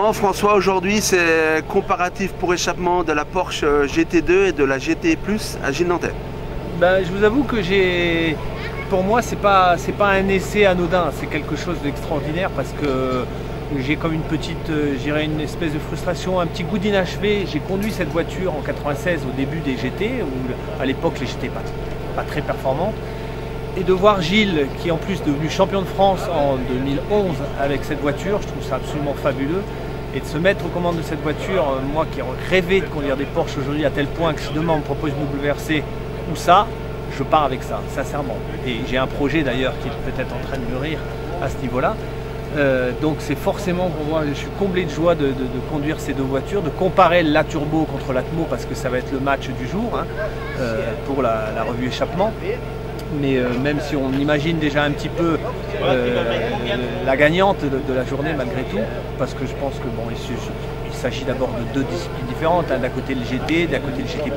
Bon François, aujourd'hui c'est comparatif pour échappement de la Porsche GT2 et de la GT Plus à Gilles-Nantais. Ben, je vous avoue que pour moi c'est pas un essai anodin, c'est quelque chose d'extraordinaire parce que j'ai comme une petite, une espèce de frustration, un petit goût d'inachevé. J'ai conduit cette voiture en 96 au début des GT, où à l'époque les GT pas très performantes. Et de voir Gilles, qui est en plus devenu champion de France en 2011 avec cette voiture, je trouve ça absolument fabuleux. Et de se mettre aux commandes de cette voiture, moi qui rêvais de conduire des Porsche aujourd'hui à tel point que si demain on me propose une WRC ou ça, je pars avec ça, sincèrement. Et j'ai un projet d'ailleurs qui est peut-être en train de mûrir à ce niveau-là. Donc c'est forcément pour moi, je suis comblé de joie de conduire ces deux voitures, de comparer la Turbo contre l'Atmo parce que ça va être le match du jour hein, pour la revue échappement. Mais même si on imagine déjà un petit peu la gagnante de la journée malgré tout, parce que je pense que bon, il s'agit d'abord de deux disciplines différentes, hein, d'un côté le GT, d'un côté le GT+,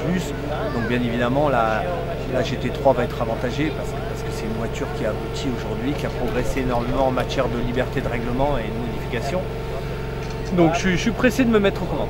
donc bien évidemment la GT3 va être avantagée parce que c'est une voiture qui a abouti aujourd'hui, qui a progressé énormément en matière de liberté de règlement et de modification. Donc je suis pressé de me mettre aux commandes.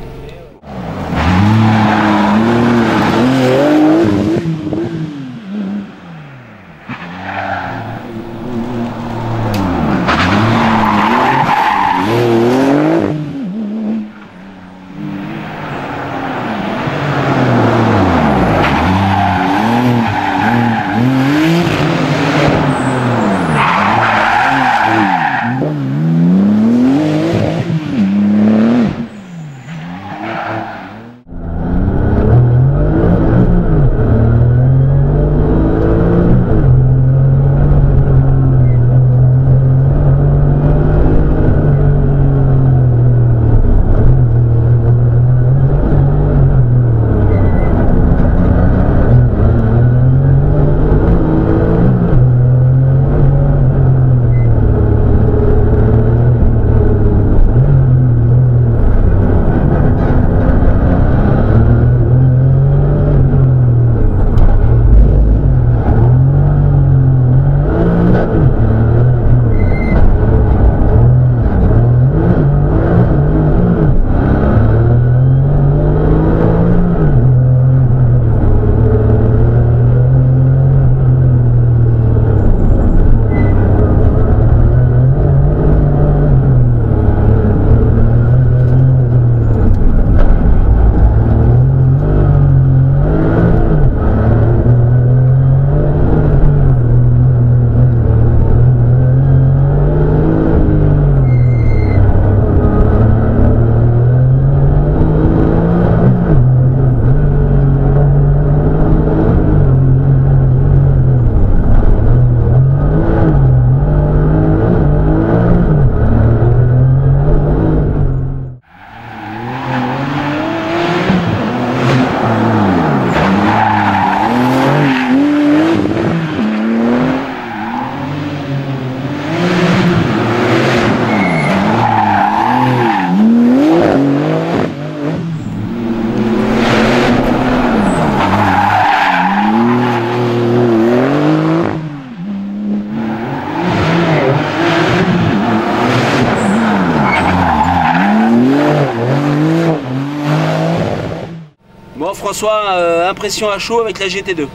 Bon François, impression à chaud avec la GT2.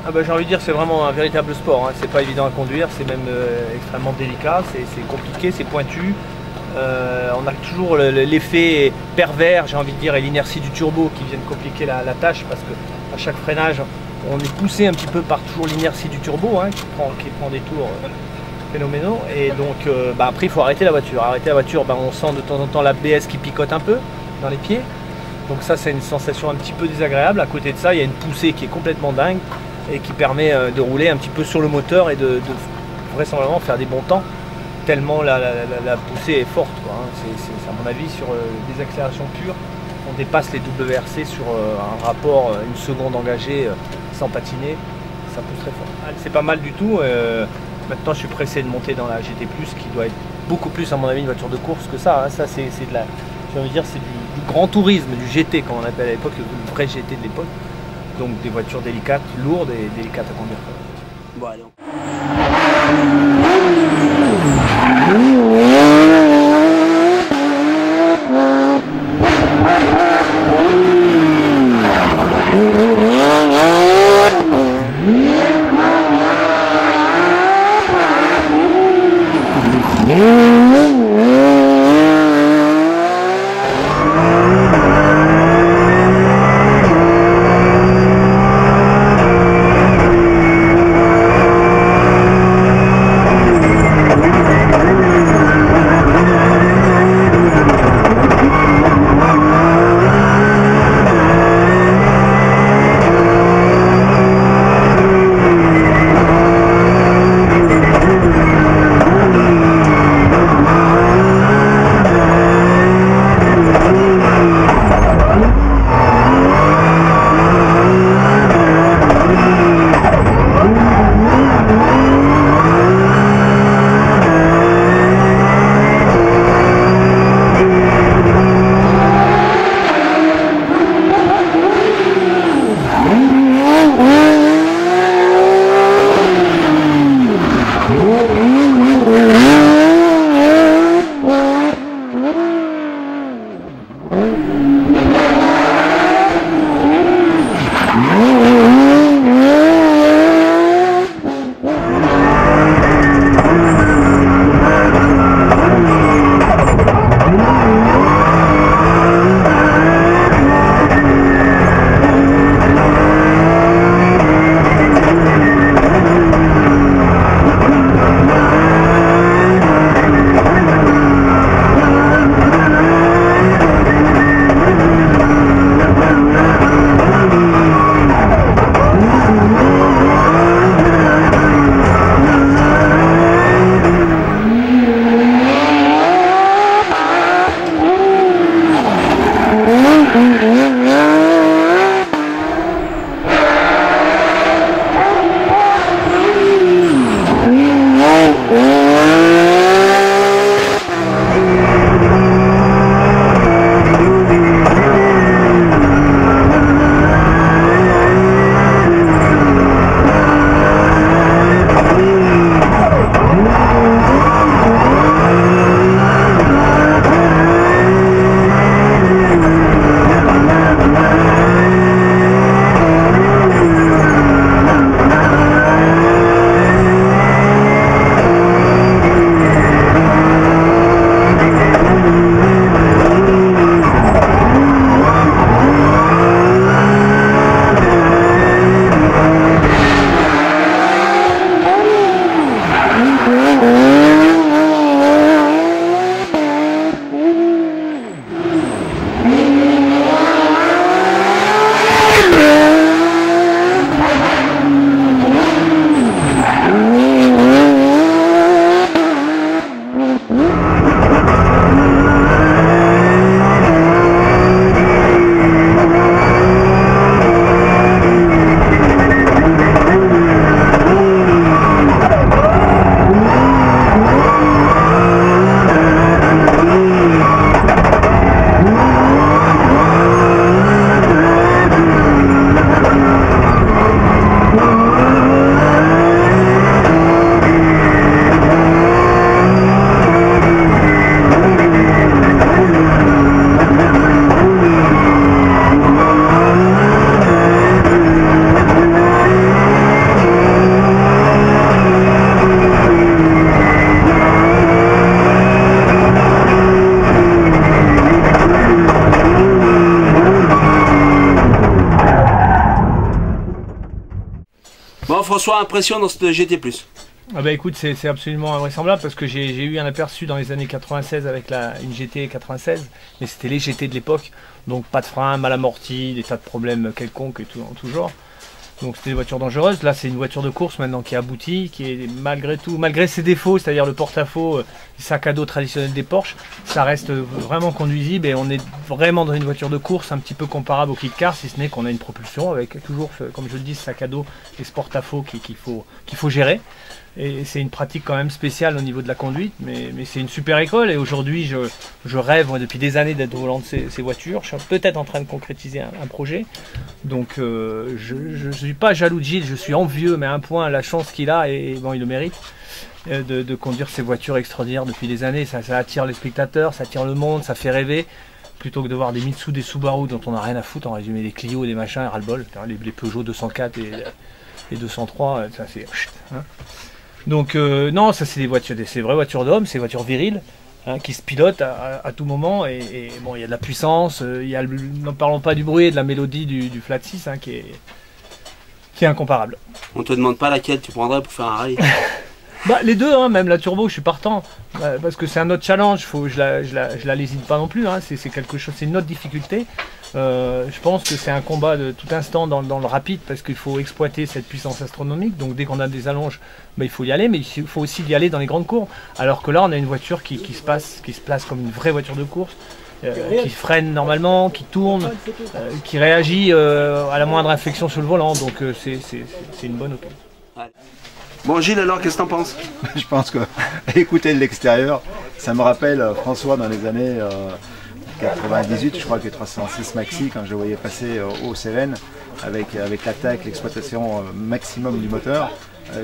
Ah bah, j'ai envie de dire que c'est vraiment un véritable sport, hein. C'est pas évident à conduire, c'est même extrêmement délicat, c'est compliqué, c'est pointu. On a toujours l'effet pervers, j'ai envie de dire, et l'inertie du turbo qui viennent compliquer la tâche parce qu'à chaque freinage, on est poussé un petit peu par toujours l'inertie du turbo hein, qui prend des tours phénoménaux. Et donc après il faut arrêter la voiture. Arrêter la voiture, on sent de temps en temps l'ABS qui picote un peu dans les pieds. Donc ça c'est une sensation un petit peu désagréable. À côté de ça, il y a une poussée qui est complètement dingue et qui permet de rouler un petit peu sur le moteur et de vraisemblablement faire des bons temps. Tellement la poussée est forte, quoi, hein. C'est à mon avis sur des accélérations pures, on dépasse les WRC sur un rapport, une seconde engagée sans patiner, ça pousse très fort. C'est pas mal du tout. Maintenant je suis pressé de monter dans la GT+, qui doit être beaucoup plus à mon avis une voiture de course que ça. Hein. Ça c'est de la, j'ai envie de dire, c'est du grand tourisme, du GT comme on appelle à l'époque, le vrai GT de l'époque. Donc des voitures délicates, lourdes et délicates à conduire. Bon, allez. Bon, François, impression dans cette GT+. Ah bah écoute, c'est absolument invraisemblable parce que j'ai eu un aperçu dans les années 96 avec une GT 96, mais c'était les GT de l'époque, donc pas de frein, mal amorti, des tas de problèmes quelconques et tout, en tout genre. Donc c'était des voitures dangereuses. Là c'est une voiture de course maintenant qui est aboutie, qui est malgré tout, malgré ses défauts, c'est-à-dire le porte-à-faux, le sac à dos traditionnel des Porsche, ça reste vraiment conduisible et on est vraiment dans une voiture de course un petit peu comparable au kit car, si ce n'est qu'on a une propulsion avec toujours, comme je le dis, ce sac à dos et ce porte-à-faux qu'il faut gérer. Et c'est une pratique quand même spéciale au niveau de la conduite, mais c'est une super école et aujourd'hui je rêve moi, depuis des années d'être au volant de ces voitures. Je suis peut-être en train de concrétiser un projet, donc je ne suis pas jaloux de Gilles, je suis envieux, mais à un point la chance qu'il a, et bon il le mérite, de conduire ces voitures extraordinaires depuis des années. Ça attire les spectateurs, ça attire le monde, ça fait rêver, plutôt que de voir des Mitsu, des Subaru dont on n'a rien à foutre, en résumé des Clio, des machins, ras-le-bol, les Peugeot 204 et 203, ça c'est... Hein. Donc non, ça c'est des voitures, c'est des vraies voitures d'hommes, c'est des voitures viriles. Hein, qui se pilotent à tout moment et bon, il y a de la puissance, n'en parlons pas du bruit et de la mélodie du Flat 6 hein, qui est incomparable. On te demande pas laquelle tu prendrais pour faire un rallye. Bah, les deux, hein, même la turbo, je suis partant parce que c'est un autre challenge, je la lésine pas non plus, hein, c'est quelque chose, c'est une autre difficulté. Je pense que c'est un combat de tout instant dans le rapide parce qu'il faut exploiter cette puissance astronomique. Donc dès qu'on a des allonges, il faut y aller, mais il faut aussi y aller dans les grandes courbes. Alors que là, on a une voiture qui se place comme une vraie voiture de course, qui freine normalement, qui tourne, qui réagit à la moindre inflexion sur le volant. Donc c'est une bonne auto. Bon Gilles, alors qu'est-ce que t'en penses? Je pense que écouter de l'extérieur, ça me rappelle François dans les années 98, je crois que 306 Maxi, quand je le voyais passer au Cévennes, avec l'attaque, l'exploitation maximum du moteur.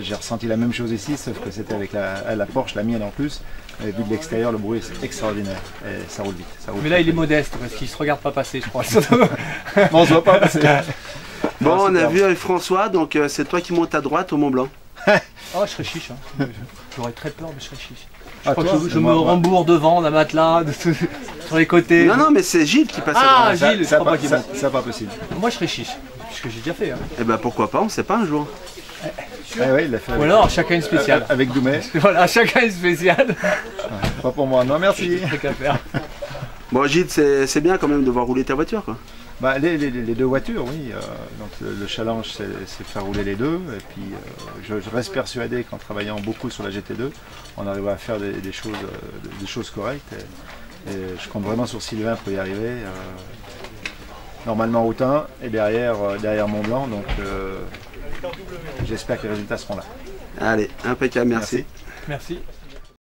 J'ai ressenti la même chose ici, sauf que c'était avec la Porsche, la mienne en plus. Et vu de l'extérieur, le bruit est extraordinaire. Et ça roule vite. Mais là, il est modeste, parce qu'il ne se regarde pas passer, je crois. Bon, on se voit pas passer. Bon, on a vu avec François, donc c'est toi qui montes à droite au Mont Blanc. Oh, je serais chiche. Hein. J'aurais très peur, mais je serais chiche. Je Ah, crois toi, que je me rembourre devant d'un matelas, sur les côtés. Non, mais c'est Gilles qui passe à Ah, droite. Gilles, je crois pas qu'il monte. C'est pas possible. Moi, je serais chiche, puisque j'ai déjà fait. Hein. Eh ben pourquoi pas, on sait pas un jour. Ah ouais, il l'a fait Ou alors, chacun une spéciale. Avec Doumet. Voilà, chacun une spéciale. Pas pour moi, non merci. Truc à faire. Bon Gilles, c'est bien quand même de voir rouler ta voiture quoi. Bah, les deux voitures, oui. Donc le challenge, c'est faire rouler les deux. Et puis, je reste persuadé qu'en travaillant beaucoup sur la GT2, on arrivera à faire des choses correctes. Et je compte vraiment sur Sylvain pour y arriver. Normalement route 1 et derrière Mont Blanc. Donc, j'espère que les résultats seront là. Allez, impeccable, merci. Merci.